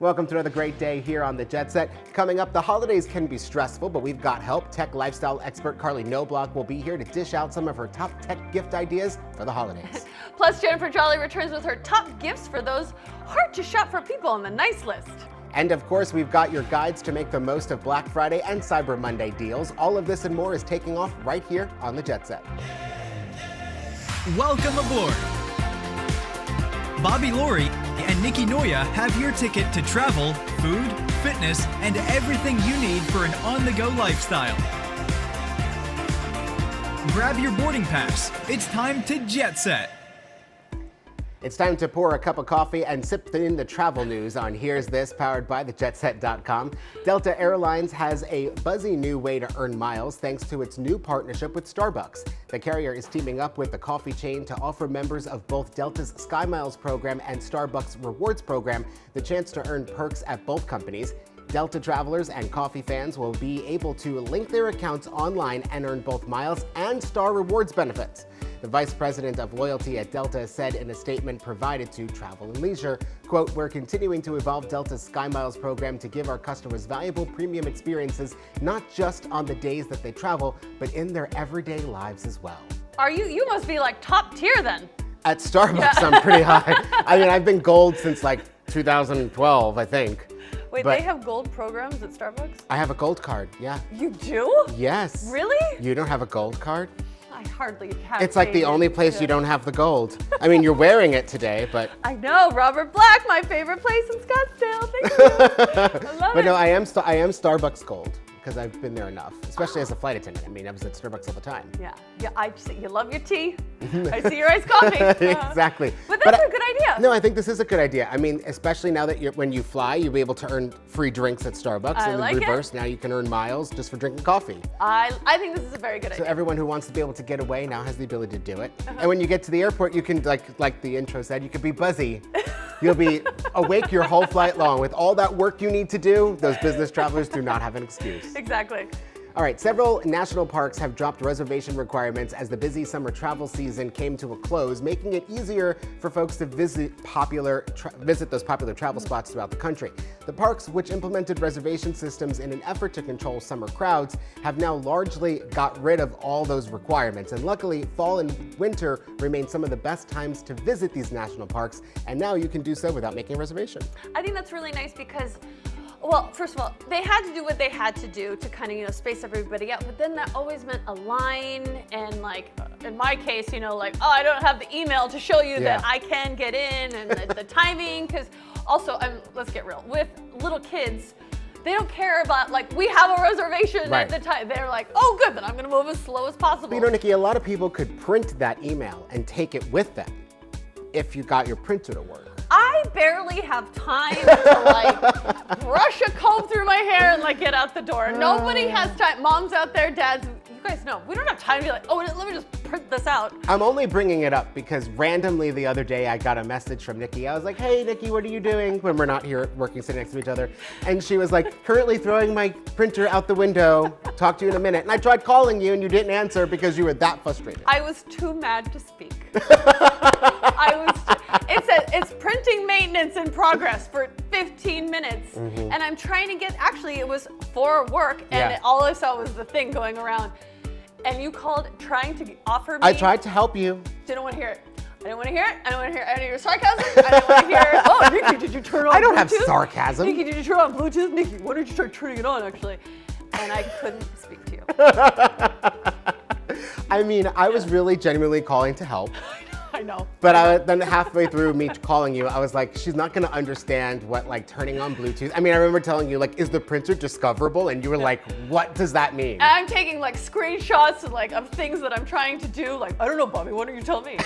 Welcome to another great day here on the Jet Set. Coming up, the holidays can be stressful, but we've got help. Tech lifestyle expert Carly Knobloch will be here to dish out some of her top tech gift ideas for the holidays. Plus, Jennifer Jolly returns with her top gifts for those hard to shop for people on the nice list. And of course, we've got your guides to make the most of Black Friday and Cyber Monday deals. All of this and more is taking off right here on the Jet Set. Welcome aboard. Bobby Laurie and Nikki Noya have your ticket to travel, food, fitness, and everything you need for an on-the-go lifestyle. Grab your boarding pass. It's time to Jet Set. It's time to pour a cup of coffee and sip in the travel news on Here's This, powered by thejetset.com. Delta Airlines has a buzzy new way to earn miles thanks to its new partnership with Starbucks. The carrier is teaming up with the coffee chain to offer members of both Delta's SkyMiles program and Starbucks Rewards program the chance to earn perks at both companies. Delta travelers and coffee fans will be able to link their accounts online and earn both miles and Star Rewards benefits. The vice president of loyalty at Delta said in a statement provided to Travel and Leisure, quote, "We're continuing to evolve Delta's SkyMiles program to give our customers valuable premium experiences, not just on the days that they travel, but in their everyday lives as well." You must be like top tier then. At Starbucks, I'm pretty high. I mean, I've been gold since like 2012, I think. Wait, But they have gold programs at Starbucks? I have a gold card, yeah. You do? Yes. Really? You don't have a gold card? I hardly have. It's like the only place you don't have the gold. I mean, you're wearing it today, but... I know, Robert Black, my favorite place in Scottsdale. Thank you. I love it. But no, I am Starbucks gold because I've been there enough, especially as a flight attendant. I mean, I was at Starbucks all the time. Yeah, you love your tea. I see your iced coffee. Exactly. But that's a good idea. No, I think this is a good idea. I mean, especially now that when you fly, you'll be able to earn free drinks at Starbucks. I and like in reverse, now you can earn miles just for drinking coffee. I think this is a very good So idea. everyone who wants to be able to get away now has the ability to do it. And when you get to the airport, you can, like the intro said, you could be buzzy. You'll be awake your whole flight long. With all that work you need to do, those business travelers do not have an excuse. Exactly. All right, several national parks have dropped reservation requirements as the busy summer travel season came to a close, making it easier for folks to visit those popular travel spots throughout the country. The parks, which implemented reservation systems in an effort to control summer crowds, have now largely got rid of all those requirements. And luckily, fall and winter remain some of the best times to visit these national parks, and now you can do so without making a reservation. I think that's really nice because, well, first of all, they had to do what they had to do to kind of, space everybody out. But then that always meant a line and in my case, I don't have the email to show you that I can get in and the timing. Because also, let's get real, with little kids, they don't care about we have a reservation at the time. They're like, oh, good, then I'm going to move as slow as possible. But Nikki, a lot of people could print that email and take it with them if you got your printer to work. I barely have time to brush a comb through my hair and get out the door. Nobody has time. Moms out there, dads, you guys know, we don't have time to be like, oh, let me just print this out. I'm only bringing it up because randomly the other day I got a message from Nikki. I was like, hey, Nikki, what are you doing? When we're not here working, sitting next to each other. And she was like, currently throwing my printer out the window. Talk to you in a minute. And I tried calling you and you didn't answer because you were that frustrated. I was too mad to speak. It's printing maintenance in progress for 15 minutes. And I'm trying to actually it was for work and all I saw was the thing going around. And you called trying to offer me. I tried to help you. Didn't want to hear it. I didn't want to hear it. I don't want to hear any of your sarcasm. I don't want to hear, oh, Nikki, did you turn on Bluetooth? I don't have sarcasm. Nikki, did you turn on Bluetooth? Nikki, why don't you start turning it on, actually? And I couldn't speak to you. I mean, I was really genuinely calling to help. I know. But then halfway through me calling you, I was like, she's not gonna understand what turning on Bluetooth. I mean, I remember telling you is the printer discoverable? And you were like, what does that mean? And I'm taking screenshots of things that I'm trying to do. I don't know, Bobby, why don't you tell me?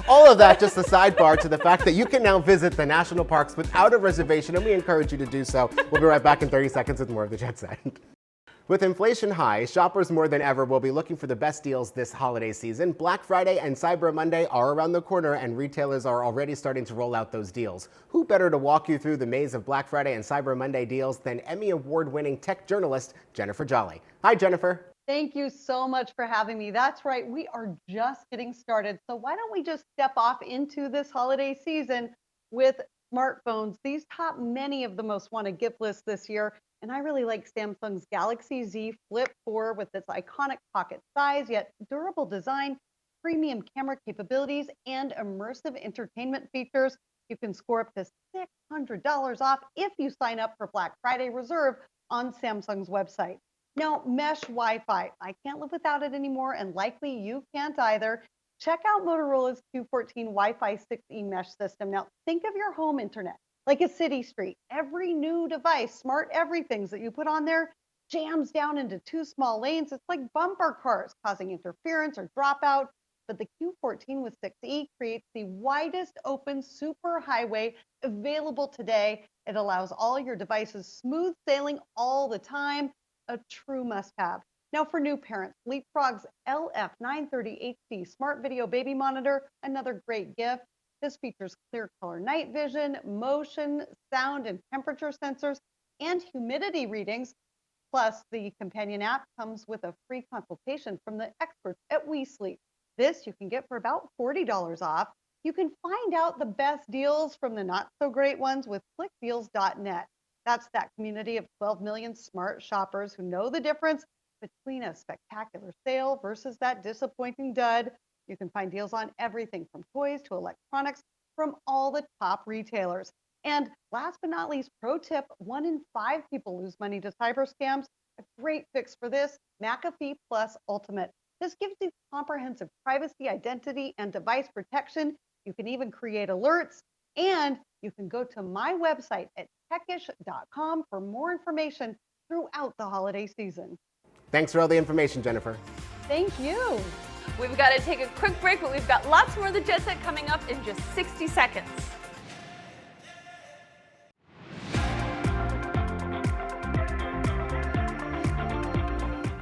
All of that just a sidebar to the fact that you can now visit the national parks without a reservation, and we encourage you to do so. We'll be right back in 30 seconds with more of the Jet Set. With inflation high, shoppers more than ever will be looking for the best deals this holiday season. Black Friday and Cyber Monday are around the corner, and retailers are already starting to roll out those deals. Who better to walk you through the maze of Black Friday and Cyber Monday deals than Emmy Award-winning tech journalist Jennifer Jolly. Hi, Jennifer. Thank you so much for having me. That's right, we are just getting started. So why don't we just step off into this holiday season with smartphones. These top many of the most wanted gift lists this year. And I really like Samsung's Galaxy Z Flip 4 with its iconic pocket size, yet durable design, premium camera capabilities, and immersive entertainment features. You can score up to $600 off if you sign up for Black Friday Reserve on Samsung's website. Now, mesh Wi-Fi. I can't live without it anymore, and likely you can't either. Check out Motorola's Q14 Wi-Fi 6E mesh system. Now, think of your home internet like a city street. Every new device, smart everythings that you put on there, jams down into two small lanes. It's like bumper cars, causing interference or dropout. But the Q14 with 6E creates the widest open superhighway available today. It allows all your devices smooth sailing all the time, a true must-have. Now for new parents, Leapfrog's LF930 HD Smart Video Baby Monitor, another great gift. This features clear color night vision, motion, sound, and temperature sensors, and humidity readings. Plus, the companion app comes with a free consultation from the experts at We Sleep. This you can get for about $40 off. You can find out the best deals from the not so great ones with clickdeals.net. That's that community of 12 million smart shoppers who know the difference between a spectacular sale versus that disappointing dud. You can find deals on everything from toys to electronics from all the top retailers. And last but not least, pro tip, 1 in 5 people lose money to cyber scams. A great fix for this, McAfee Plus Ultimate. This gives you comprehensive privacy, identity, and device protection. You can even create alerts, and you can go to my website at techish.com for more information throughout the holiday season. Thanks for all the information, Jennifer. Thank you. We've got to take a quick break, but we've got lots more of the Jet Set coming up in just 60 seconds.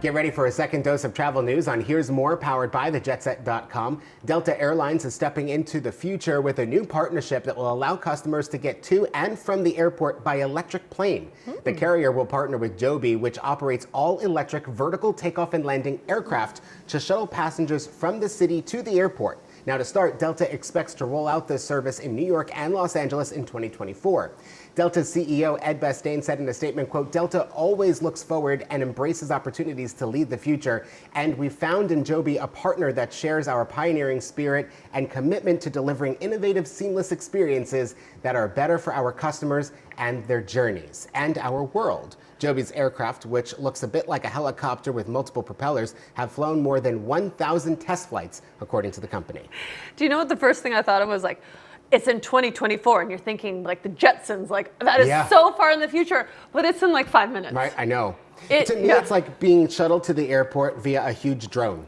Get ready for a second dose of travel news on Here's More, powered by thejetset.com. Delta Airlines is stepping into the future with a new partnership that will allow customers to get to and from the airport by electric plane. The carrier will partner with Joby, which operates all-electric vertical takeoff and landing aircraft to shuttle passengers from the city to the airport. Now, to start, Delta expects to roll out this service in New York and Los Angeles in 2024. Delta's CEO Ed Bastien said in a statement, quote, "Delta always looks forward and embraces opportunities to lead the future, and we found in Joby a partner that shares our pioneering spirit and commitment to delivering innovative, seamless experiences that are better for our customers and their journeys and our world." Joby's aircraft, which looks a bit like a helicopter with multiple propellers, have flown more than 1,000 test flights, according to the company. Do you know what the first thing I thought of was like, it's in 2024, and you're thinking like the Jetsons, like that is so far in the future, but it's in like 5 minutes. Right, I know. To me, it's like being shuttled to the airport via a huge drone.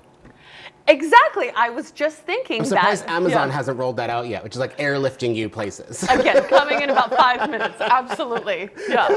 Exactly. I was just thinking I'm surprised Amazon hasn't rolled that out yet, which is like airlifting you places. Again, coming in about 5 minutes. Absolutely. Yeah.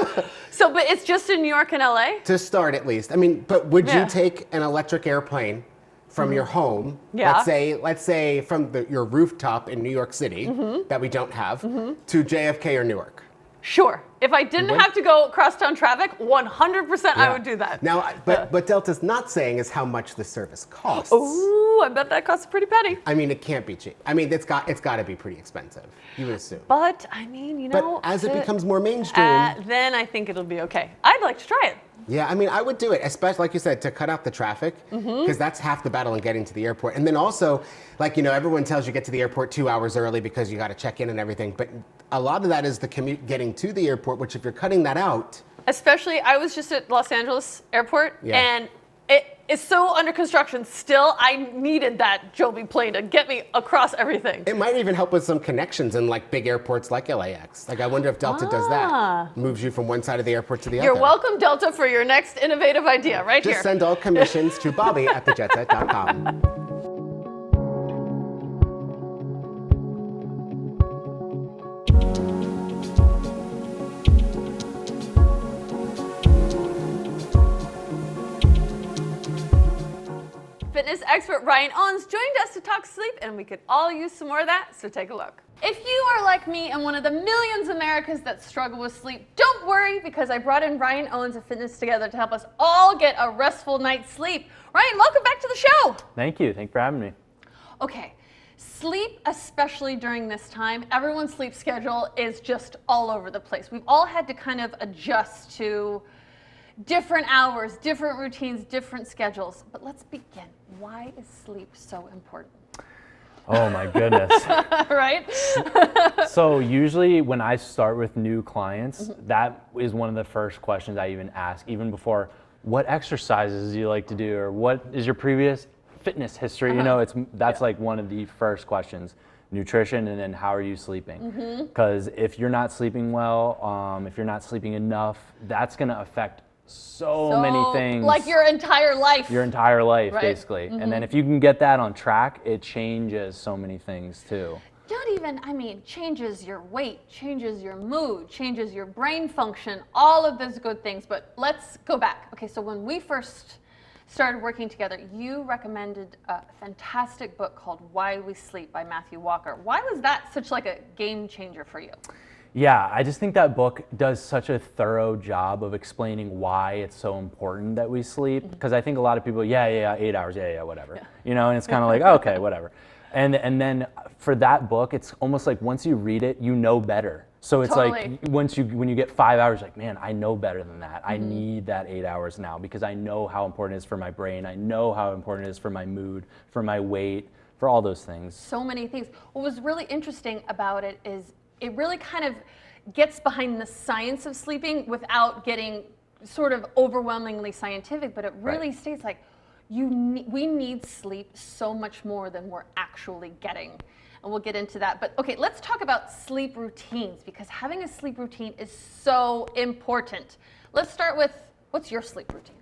So, but it's just in New York and LA? To start, at least. I mean, but would you take an electric airplane from your home, let's say from your rooftop in New York City, that we don't have, to JFK or Newark? Sure. If I didn't have to go crosstown traffic, 100% I would do that. Now, but Delta's not saying is how much the service costs. Ooh, I bet that costs a pretty penny. I mean, it can't be cheap. I mean, it's got to be pretty expensive, you would assume. But I mean, you know, but as it becomes more mainstream, then I think it'll be okay. I'd like to try it. Yeah, I mean, I would do it, especially, like you said, to cut out the traffic, because that's half the battle in getting to the airport. And then also, like, you know, everyone tells you get to the airport 2 hours early because you got to check in and everything. But a lot of that is the commute getting to the airport, which if you're cutting that out. Especially, I was just at Los Angeles airport, and it is so under construction still. I needed that Joby plane to get me across everything. It might even help with some connections in like big airports like LAX. Like I wonder if Delta does that. Moves you from one side of the airport to the other. You're welcome, Delta, for your next innovative idea right here. Just send all commissions to Bobby at thejetset.com. Fitness expert Ryan Owens joined us to talk sleep, and we could all use some more of that, so take a look. If you are like me and one of the millions of Americans that struggle with sleep, don't worry, because I brought in Ryan Owens of Fitness Together to help us all get a restful night's sleep. Ryan, welcome back to the show. Thank you. Thanks for having me. Okay, Sleep, especially during this time, everyone's sleep schedule is just all over the place. We've all had to kind of adjust to different hours, different routines, different schedules. But let's begin. Why is sleep so important? Oh my goodness. Right? So usually when I start with new clients, that is one of the first questions I even ask, even before, what exercises do you like to do, or what is your previous fitness history? You know, that's like one of the first questions. Nutrition, and then how are you sleeping? Because if you're not sleeping well, if you're not sleeping enough, that's going to affect so many things. Like your entire life. Your entire life, Right. basically. And then if you can get that on track, it changes so many things too. Not even, I mean, changes your weight, changes your mood, changes your brain function, all of those good things. But let's go back. Okay, so when we first started working together, you recommended a fantastic book called Why We Sleep by Matthew Walker. Why was that such like a game changer for you? Yeah, I just think that book does such a thorough job of explaining why it's so important that we sleep. Because I think a lot of people, 8 hours, whatever. You know, and it's kind of like, okay, whatever. And then for that book, it's almost like once you read it, you know better. So it's Totally. like when you get 5 hours, like, man, I know better than that. I need that 8 hours now because I know how important it is for my brain. I know how important it is for my mood, for my weight, for all those things. So many things. What was really interesting about it is it really kind of gets behind the science of sleeping without getting sort of overwhelmingly scientific, but it really states like we need sleep so much more than we're actually getting. And we'll get into that. But okay, let's talk about sleep routines, because having a sleep routine is so important. Let's start with, what's your sleep routine?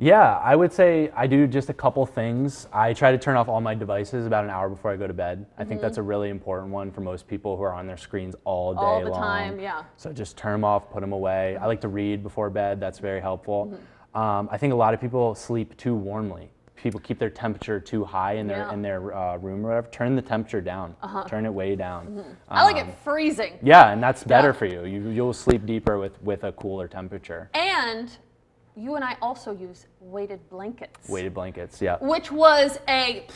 Yeah, I would say I do just a couple things. I try to turn off all my devices about an hour before I go to bed. I think that's a really important one for most people who are on their screens all day long. All the time, yeah. So just turn them off, put them away. I like to read before bed. That's very helpful. I think a lot of people sleep too warmly. People keep their temperature too high in their room or whatever. Turn the temperature down. Turn it way down. I like it freezing. Yeah, and that's better for you. You'll sleep deeper with a cooler temperature. And you and I also use weighted blankets. Weighted blankets, yeah. Which was a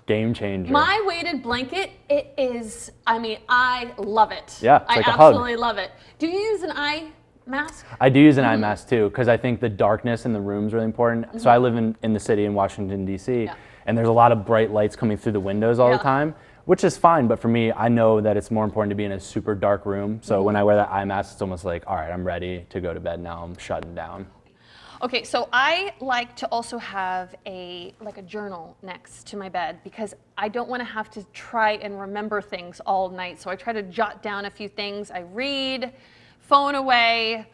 game changer. My weighted blanket, it is, I mean, I love it. Yeah, it's I like a hug. absolutely love it. Do you use an eye mask? I do use an eye mask too, because I think the darkness in the room is really important. So I live in the city in Washington, D.C., and there's a lot of bright lights coming through the windows all the time, which is fine. But for me, I know that it's more important to be in a super dark room. So when I wear that eye mask, it's almost like, all right, I'm ready to go to bed now. I'm shutting down. Okay, so I like to also have a journal next to my bed, because I don't want to have to try and remember things all night. So I try to jot down a few things. I read, phone away,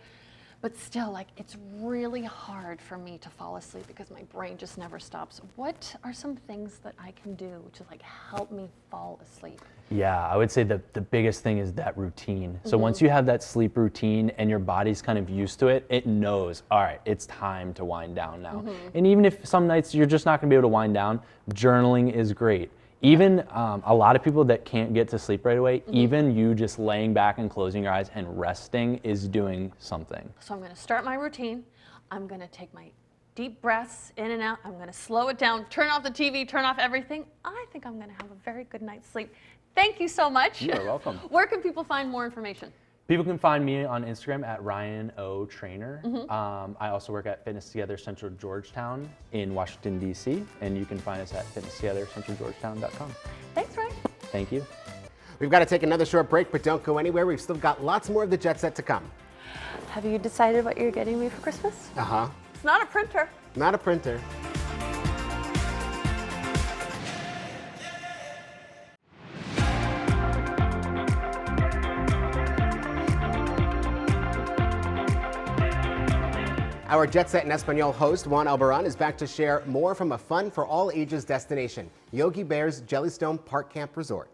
but still, like, it's really hard for me to fall asleep because my brain just never stops. What are some things that I can do to like help me fall asleep? Yeah, I would say the biggest thing is that routine. So once you have that sleep routine and your body's kind of used to it, it knows, all right, it's time to wind down now. And even if some nights you're just not gonna be able to wind down, journaling is great. Even a lot of people that can't get to sleep right away, even you just laying back and closing your eyes and resting is doing something. So I'm gonna start my routine. I'm gonna take my deep breaths in and out. I'm gonna slow it down, turn off the TV, turn off everything. I think I'm gonna have a very good night's sleep. Thank you so much. You're welcome. Where can people find more information? People can find me on Instagram at Ryan O Trainer. I also work at Fitness Together Central Georgetown in Washington, D.C., and you can find us at fitnesstogethercentralgeorgetown.com. Thanks, Ryan. Thank you. We've got to take another short break, but don't go anywhere. We've still got lots more of the Jet Set to come. Have you decided what you're getting me for Christmas? Uh-huh. It's not a printer. Not a printer. Our Jet Set in Espanol host, Juan Albaran, is back to share more from a fun for all ages destination, Yogi Bear's Jellystone Park Camp Resort.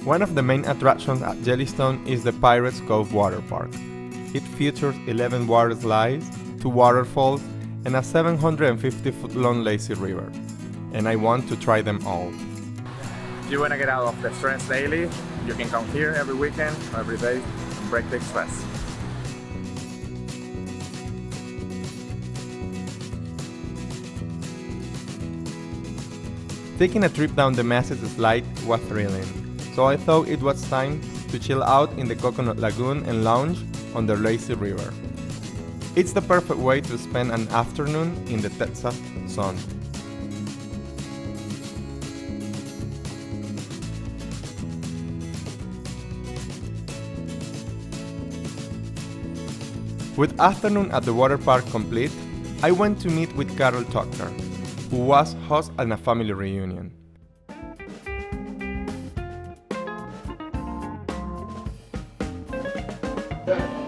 One of the main attractions at Jellystone is the Pirates Cove Water Park. It features 11 water slides, 2 waterfalls, and a 750-foot-long lazy river. And I want to try them all. If you want to get out of the stress daily, you can come here every weekend, every day, and break the stress. Taking a trip down the massive slide was thrilling, so I thought it was time to chill out in the Coconut Lagoon and lounge on the lazy river. It's the perfect way to spend an afternoon in the Texas sun. With afternoon at the water park complete, I went to meet with Carol Tucker, who was host at a family reunion.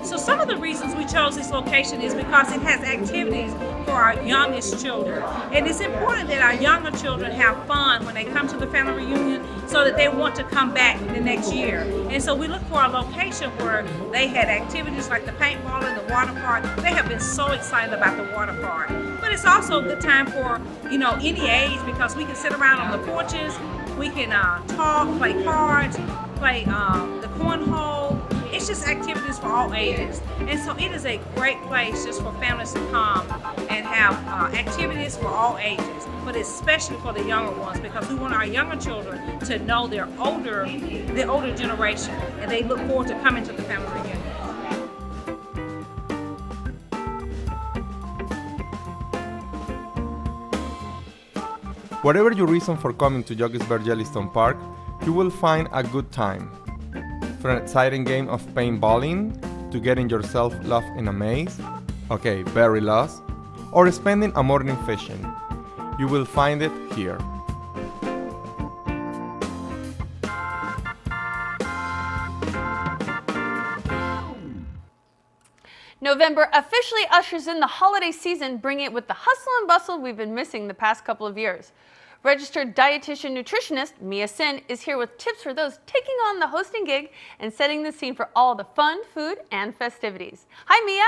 So some of the reasons we chose this location is because it has activities for our youngest children. And it's important that our younger children have fun when they come to the family reunion so that they want to come back the next year. And so we look for a location where they had activities like the paintball and the water park. They have been so excited about the water park. But it's also a good time for, any age, because we can sit around on the porches, we can talk, play cards, play the cornhole. It's just activities for all ages. And so it is a great place just for families to come and have activities for all ages, but especially for the younger ones, because we want our younger children to know the older generation, and they look forward to coming to the family reunion. Whatever your reason for coming to Jellystone Park, you will find a good time. From an exciting game of paintballing to getting yourself lost in a maze, very lost, or spending a morning fishing. You will find it here. November officially ushers in the holiday season, bringing it with the hustle and bustle we've been missing the past couple of years. Registered dietitian nutritionist Mia Sin is here with tips for those taking on the hosting gig and setting the scene for all the fun, food, and festivities. Hi, Mia.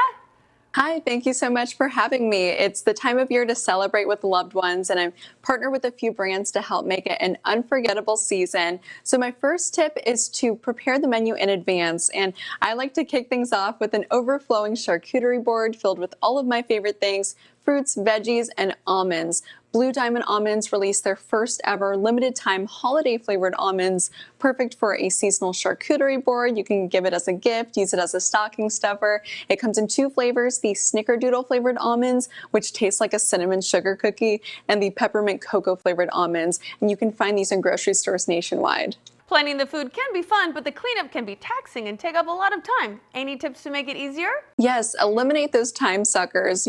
Hi, thank you so much for having me. It's the time of year to celebrate with loved ones, and I'm partnered with a few brands to help make it an unforgettable season. So my first tip is to prepare the menu in advance, and I like to kick things off with an overflowing charcuterie board filled with all of my favorite things: fruits, veggies, and almonds. Blue Diamond Almonds released their first ever limited time holiday flavored almonds, perfect for a seasonal charcuterie board. You can give it as a gift, use it as a stocking stuffer. It comes in two flavors: the Snickerdoodle flavored almonds, which taste like a cinnamon sugar cookie, and the peppermint cocoa flavored almonds. And you can find these in grocery stores nationwide. Planning the food can be fun, but the cleanup can be taxing and take up a lot of time. Any tips to make it easier? Yes, eliminate those time suckers.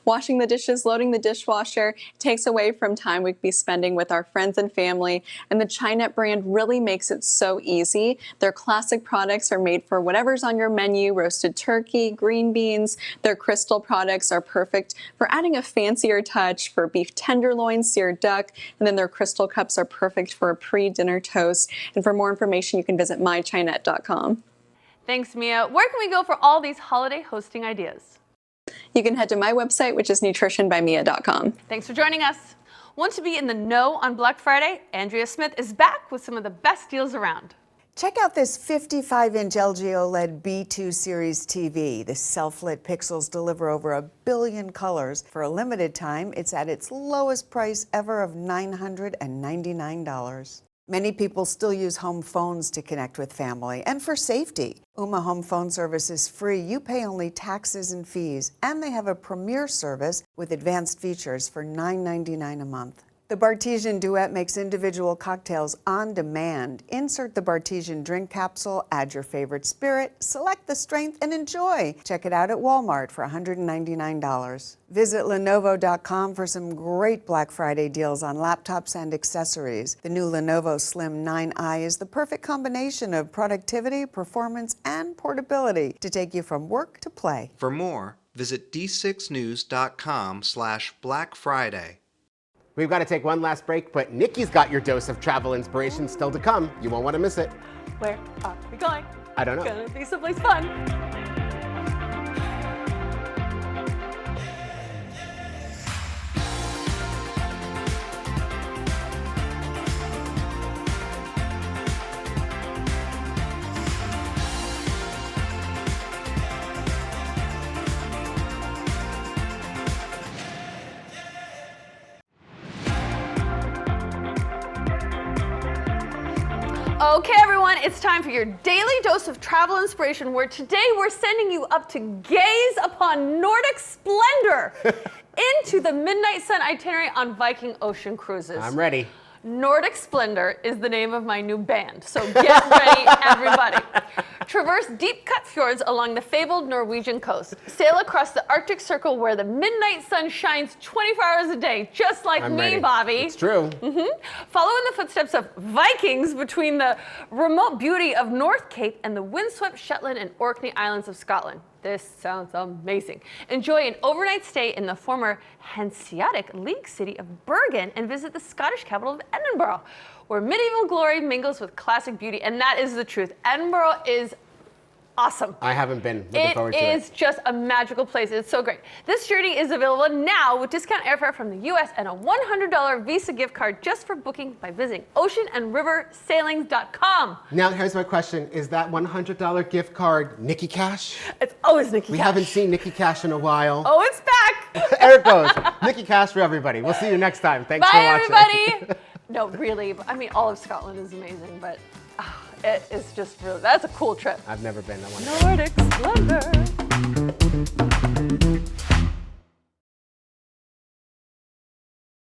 Washing the dishes, loading the dishwasher takes away from time we could be spending with our friends and family. And the Chinet brand really makes it so easy. Their classic products are made for whatever's on your menu: roasted turkey, green beans. Their crystal products are perfect for adding a fancier touch for beef tenderloin, seared duck. And then their crystal cups are perfect for a pre-dinner toast. And for more information, you can visit mychinet.com. Thanks, Mia. Where can we go for all these holiday hosting ideas? You can head to my website, which is nutritionbymia.com. Thanks for joining us. Want to be in the know on Black Friday? Andrea Smith is back with some of the best deals around. Check out this 55-inch LG OLED B2 Series TV. The self-lit pixels deliver over 1 billion colors. For a limited time, it's at its lowest price ever of $999. Many people still use home phones to connect with family and for safety. Ooma Home Phone Service is free. You pay only taxes and fees, and they have a premier service with advanced features for $9.99 a month. The Bartesian Duet makes individual cocktails on demand. Insert the Bartesian drink capsule, add your favorite spirit, select the strength, and enjoy. Check it out at Walmart for $199. Visit Lenovo.com for some great Black Friday deals on laptops and accessories. The new Lenovo Slim 9i is the perfect combination of productivity, performance, and portability to take you from work to play. For more, visit d6news.com/Black Friday. We've got to take one last break, but Nikki's got your dose of travel inspiration still to come. You won't want to miss it. Where are we going? I don't know. Gonna be someplace fun. Okay, everyone, it's time for your daily dose of travel inspiration, where today we're sending you up to gaze upon Nordic splendor into the midnight sun itinerary on Viking Ocean Cruises. I'm ready. Nordic Splendor is the name of my new band, so get ready, everybody. Traverse deep-cut fjords along the fabled Norwegian coast. Sail across the Arctic Circle where the midnight sun shines 24 hours a day, just like I'm me, ready. Bobby. It's true. Follow in the footsteps of Vikings between the remote beauty of North Cape and the windswept Shetland and Orkney Islands of Scotland. This sounds amazing. Enjoy an overnight stay in the former Hanseatic League city of Bergen and visit the Scottish capital of Edinburgh, where medieval glory mingles with classic beauty. And that is the truth. Edinburgh is awesome. I haven't been. Looking forward to it. It is just a magical place. It's so great. This journey is available now with discount airfare from the U.S. and a $100 Visa gift card just for booking by visiting oceanandriversailings.com. Now, here's my question. Is that $100 gift card Nikki Cash? It's always Nikki We Cash. haven't seen Nikki Cash in a while. Oh, it's back. There it goes. Nikki Cash for everybody. We'll see you next time. Thanks Bye, for watching. everybody. No, really. I mean, all of Scotland is amazing, but it is just really, that's a cool trip. I've never been. I want to go. Nordic Splendor.